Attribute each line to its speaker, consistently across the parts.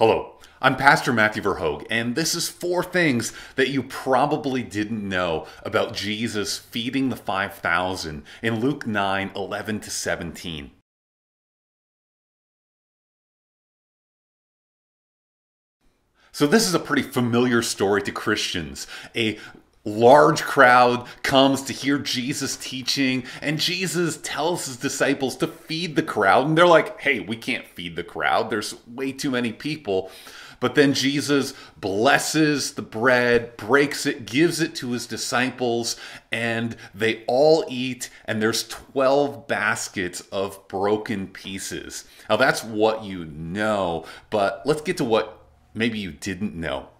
Speaker 1: Hello, I'm Pastor Matthew Verhoeg, and this is 4 things that you probably didn't know about Jesus feeding the 5,000 in Luke 9:11-17. So this is a pretty familiar story to Christians. A large crowd comes to hear Jesus teaching, and Jesus tells his disciples to feed the crowd. And they're like, hey, we can't feed the crowd. There's way too many people. But then Jesus blesses the bread, breaks it, gives it to his disciples, and they all eat, and there's 12 baskets of broken pieces. Now that's what you know, but let's get to what maybe you didn't know.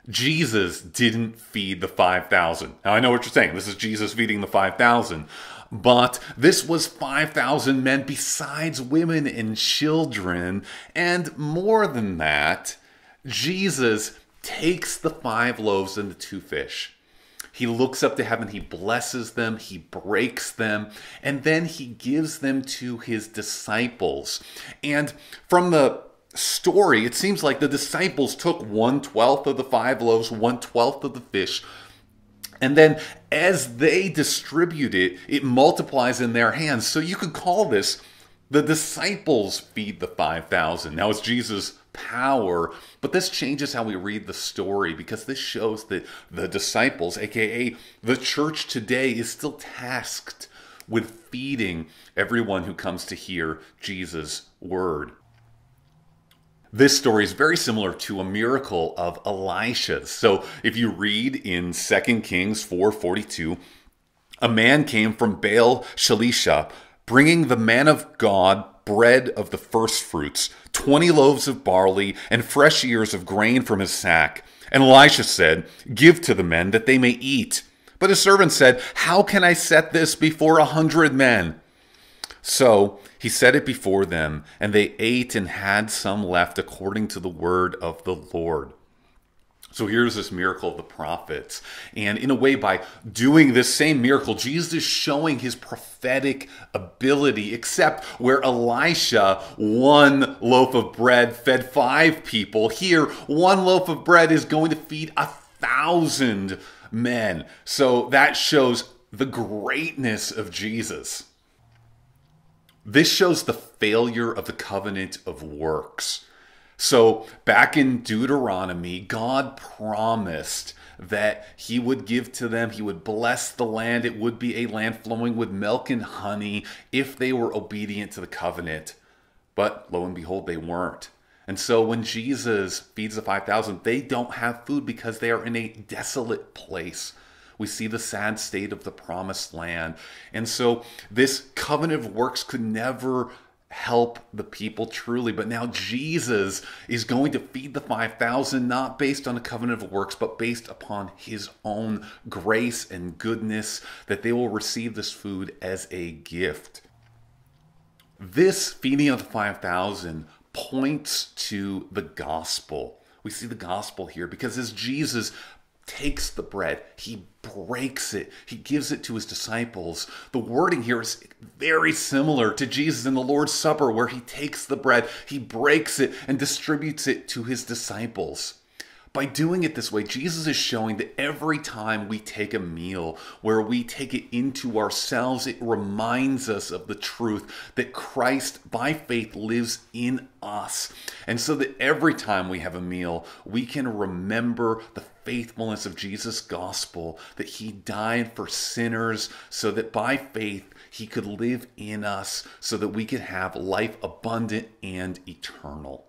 Speaker 1: Jesus didn't feed the 5,000. Now I know what you're saying. This is Jesus feeding the 5,000. But this was 5,000 men besides women and children. And more than that, Jesus takes the 5 loaves and the 2 fish. He looks up to heaven, he blesses them, he breaks them, and then he gives them to his disciples. And from the story, it seems like the disciples took 1/12 of the 5 loaves, 1/12 of the fish, and then as they distribute it, it multiplies in their hands. So you could call this the disciples feed the 5,000. Now it's Jesus' power, but this changes how we read the story because this shows that the disciples, aka the church today, is still tasked with feeding everyone who comes to hear Jesus' word. This story is very similar to a miracle of Elisha's. So if you read in 2 Kings 4:42, a man came from Baal Shalisha, bringing the man of God bread of the first fruits, 20 loaves of barley, and fresh ears of grain from his sack. And Elisha said, "Give to the men that they may eat." But his servant said, "How can I set this before 100 men?" So he set it before them, and they ate and had some left according to the word of the Lord. So here's this miracle of the prophets. And in a way, by doing this same miracle, Jesus is showing his prophetic ability, except where Elisha, 1 loaf of bread fed 5 people, here 1 loaf of bread is going to feed 1,000 men. So that shows the greatness of Jesus. This shows the failure of the covenant of works. So back in Deuteronomy, God promised that he would give to them, he would bless the land. It would be a land flowing with milk and honey if they were obedient to the covenant. But lo and behold, they weren't. And so when Jesus feeds the 5,000, they don't have food because they are in a desolate place. We see the sad state of the promised land. And so this covenant of works could never help the people truly. But now Jesus is going to feed the 5,000, not based on a covenant of works, but based upon his own grace and goodness, that they will receive this food as a gift. This feeding of the 5,000 points to the gospel. We see the gospel here because as Jesus takes the bread, he breaks it, he gives it to his disciples. The wording here is very similar to Jesus in the Lord's Supper, where he takes the bread, he breaks it, and distributes it to his disciples. By doing it this way, Jesus is showing that every time we take a meal, where we take it into ourselves, it reminds us of the truth that Christ, by faith, lives in us. And so that every time we have a meal, we can remember the faithfulness of Jesus' gospel, that he died for sinners so that by faith he could live in us so that we could have life abundant and eternal.